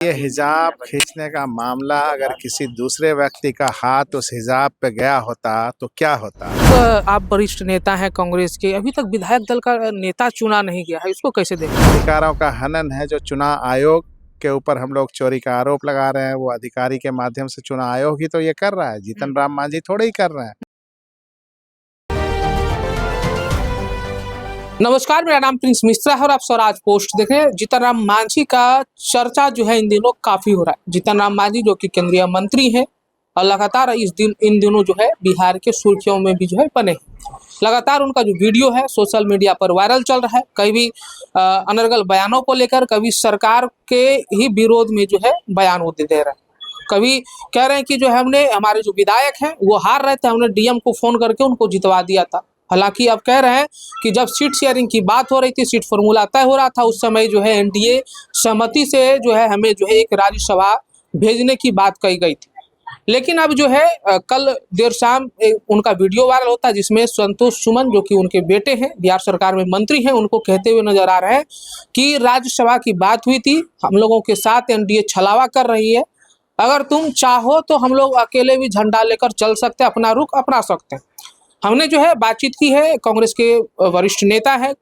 ये हिजाब खींचने का मामला अगर किसी दूसरे व्यक्ति का हाथ उस हिजाब पे गया होता तो क्या होता। आप वरिष्ठ नेता हैं कांग्रेस के, अभी तक विधायक दल का नेता चुना नहीं गया है, इसको कैसे देखें? अधिकारों का हनन है जो चुनाव आयोग के ऊपर हम लोग चोरी का आरोप लगा रहे हैं, वो अधिकारी के माध्यम से चुनाव आयोग ही तो ये कर रहा है, जीतन राम मांझी थोड़े ही कर रहे हैं। नमस्कार, मेरा नाम प्रिंस मिश्रा है और आप स्वराज पोस्ट देख रहे हैं। जीतन राम मांझी का चर्चा जो है इन दिनों काफी हो रहा है। जीतन राम मांझी जो कि केंद्रीय मंत्री हैं और लगातार इन दिनों जो है बिहार के सुर्खियों में भी जो है बने। लगातार उनका जो वीडियो है सोशल मीडिया पर वायरल चल रहा है, कभी अनर्गल बयानों को लेकर, कभी सरकार के ही विरोध में जो है बयान वो दे रहे हैं। कभी कह रहे हैं कि जो है हमने हमारे जो विधायक हैं वो हार रहे थे, हमने डीएम को फोन करके उनको जितवा दिया था। हालांकि अब कह रहे हैं कि जब सीट शेयरिंग की बात हो रही थी, सीट फॉर्मूला तय हो रहा था, उस समय जो है एनडीए सहमति से जो है हमें जो है एक राज्यसभा भेजने की बात कही गई थी। लेकिन अब जो है कल देर शाम उनका वीडियो वायरल होता है जिसमें संतोष सुमन जो कि उनके बेटे हैं, बिहार सरकार में मंत्री हैं, उनको कहते हुए नजर आ रहे हैं कि राज्यसभा की बात हुई थी, हम लोगों के साथ एनडीए छलावा कर रही है, अगर तुम चाहो तो हम लोग अकेले भी झंडा लेकर चल सकते हैं, अपना रुख अपना सकते हैं। हमने जो है बातचीत की है, कांग्रेस के वरिष्ठ नेता है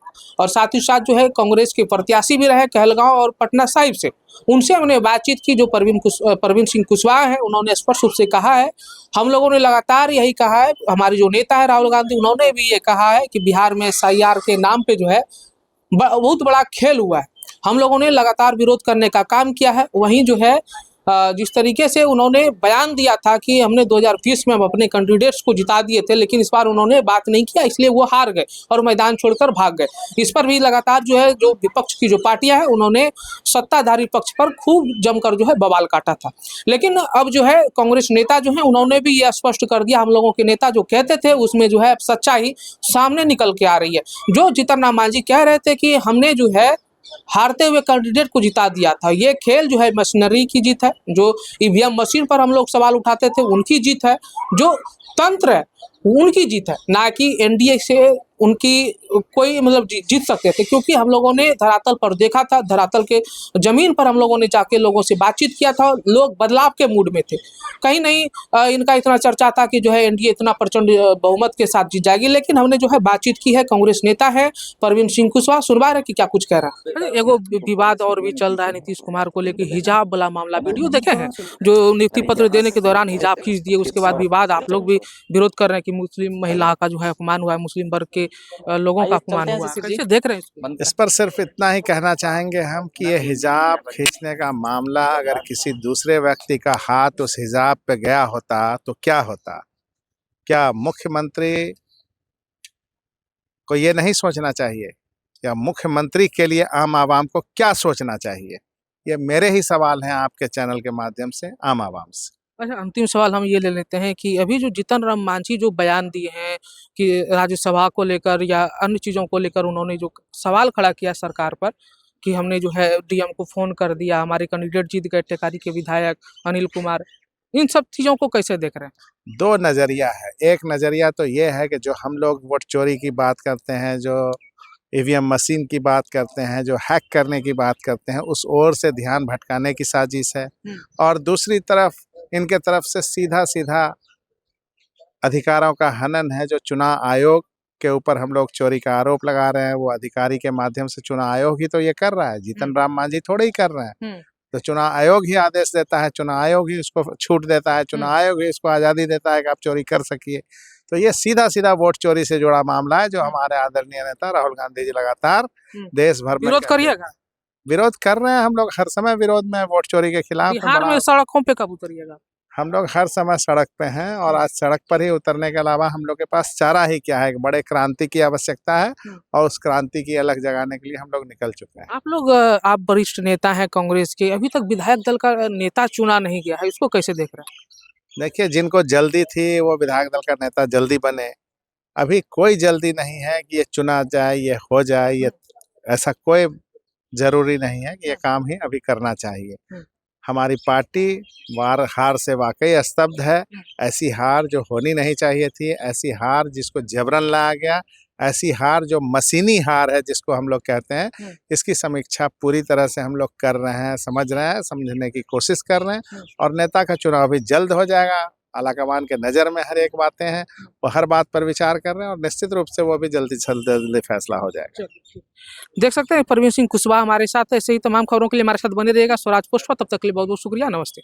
और साथ ही साथ जो है कांग्रेस के प्रत्याशी भी रहे कहलगांव और पटना साहिब से, उनसे हमने बातचीत की। जो परवीन सिंह कुशवाहा है, उन्होंने स्पष्ट रूप से कहा है, हम लोगों ने लगातार यही कहा है, हमारे जो नेता है राहुल गांधी, उन्होंने भी ये कहा है कि बिहार में एसआईआर के नाम पे जो है बहुत बड़ा खेल हुआ है। हम लोगों ने लगातार विरोध करने का काम किया है। वहीं जो है जिस तरीके से उन्होंने बयान दिया था कि हमने 2020 में हम अपने कैंडिडेट्स को जिता दिए थे, लेकिन इस बार उन्होंने बात नहीं किया, इसलिए वो हार गए और मैदान छोड़कर भाग गए। इस पर भी लगातार जो है जो विपक्ष की जो पार्टियां हैं उन्होंने सत्ताधारी पक्ष पर खूब जमकर जो है बवाल काटा था। लेकिन अब जो है कांग्रेस नेता जो है उन्होंने भी ये स्पष्ट कर दिया, हम लोगों के नेता जो कहते थे उसमें जो है सच्चाई सामने निकल के आ रही है। जो जीतन राम मांझी कह रहे थे कि हमने जो है हारते हुए कैंडिडेट को जिता दिया था, ये खेल जो है मशीनरी की जीत है। जो ईवीएम मशीन पर हम लोग सवाल उठाते थे उनकी जीत है, जो तंत्र है उनकी जीत है, ना कि एनडीए से उनकी कोई मतलब जीत सकते थे। क्योंकि हम लोगों ने धरातल पर देखा था, धरातल के जमीन पर हम लोगों ने जाके लोगों से बातचीत किया था, लोग बदलाव के मूड में थे। कहीं नहीं इनका इतना चर्चा था कि जो है एनडीए इतना प्रचंड बहुमत के साथ जीत जाएगी, लेकिन हमने जो है बातचीत की है। कांग्रेस नेता है परवीन सिंह कुशवाहा, सुनवा रहे कि क्या कुछ कह रहा है। अरे एगो विवाद और भी चल रहा है नीतीश कुमार को लेकर, हिजाब वाला मामला, वीडियो देखे हैं जो नियुक्ति पत्र देने के दौरान हिजाब खींच दिए, उसके बाद विवाद, आप लोग भी विरोध कर रहे हैं कि मुस्लिम महिला का जो है अपमान हुआ है, मुस्लिम वर्ग के लोगों का अपमान हुआ है, कैसे देख रहे हैं? इस पर सिर्फ इतना ही कहना चाहेंगे हम कि ये हिजाब खींचने का मामला अगर किसी दूसरे व्यक्ति का हाथ उस हिजाब पे गया होता तो क्या होता। क्या मुख्यमंत्री को ये नहीं सोचना चाहिए, या मुख्यमंत्री के लिए आम आवाम को क्या सोचना चाहिए? ये मेरे ही सवाल हैं आपके चैनल के माध्यम से आम आवाम से। अच्छा, अंतिम सवाल हम ये ले लेते हैं कि अभी जो जीतन राम मांझी जो बयान दिए हैं कि राज्यसभा को लेकर या अन्य चीज़ों को लेकर, उन्होंने जो सवाल खड़ा किया सरकार पर कि हमने जो है डीएम को फ़ोन कर दिया, हमारे कैंडिडेट जीत गए, टेकारी के विधायक अनिल कुमार, इन सब चीज़ों को कैसे देख रहे हैं? दो नज़रिया है। एक नज़रिया तो ये है कि जो हम लोग वोट चोरी की बात करते हैं, जो ईवीएम मशीन की बात करते हैं, जो हैक करने की बात करते हैं, उस ओर से ध्यान भटकाने की साजिश है। और दूसरी तरफ इनके तरफ से सीधा सीधा अधिकारों का हनन है जो चुनाव आयोग के ऊपर हम लोग चोरी का आरोप लगा रहे हैं, वो अधिकारी के माध्यम से चुनाव आयोग ही तो ये कर रहा है, जीतन राम मांझी थोड़े ही कर रहे हैं। तो चुनाव आयोग ही आदेश देता है, चुनाव आयोग ही उसको छूट देता है, चुनाव आयोग ही उसको आज़ादी देता है कि आप चोरी कर सकिए। तो ये सीधा सीधा वोट चोरी से जुड़ा मामला है जो हमारे आदरणीय नेता राहुल गांधी जी लगातार देश भर में विरोध करिएगा? विरोध कर रहे हैं। हम लोग हर समय विरोध में, वोट चोरी के खिलाफ बिहार में सड़कों पे कब उतरिएगा? हम लोग हर समय सड़क पे हैं, और आज सड़क पर ही उतरने के अलावा हम लोग के पास चारा ही क्या है। एक बड़े क्रांति की आवश्यकता है और उस क्रांति की अलग जगाने के लिए हम लोग निकल चुके हैं। आप वरिष्ठ नेता हैं कांग्रेस के, अभी तक विधायक दल का नेता चुना नहीं गया है, इसको कैसे देख रहे हैं? देखिए, जिनको जल्दी थी वो विधायक दल का नेता जल्दी बने। अभी कोई जल्दी नहीं है कि ये चुना जाए, ये हो जाए, ये ऐसा कोई जरूरी नहीं है कि ये काम ही अभी करना चाहिए। हमारी पार्टी हार से वाकई स्तब्ध है। ऐसी हार जो होनी नहीं चाहिए थी, ऐसी हार जिसको जबरन लाया गया, ऐसी हार जो मशीनी हार है जिसको हम लोग कहते हैं, इसकी समीक्षा पूरी तरह से हम लोग कर रहे हैं, समझ रहे हैं, समझने की कोशिश कर रहे हैं। और नेता का चुनाव भी जल्द हो जाएगा। आलाकमान के नज़र में हर एक बातें हैं, वो हर बात पर विचार कर रहे हैं और निश्चित रूप से वो भी जल्दी से जल्दी फैसला हो जाएगा। देख सकते हैं परवीन सिंह कुशवाहा हमारे साथ है। ऐसे ही तमाम खबरों के लिए हमारे साथ बने रहिएगा स्वराज पोस्ट पर। तब तक के लिए बहुत बहुत शुक्रिया, नमस्ते।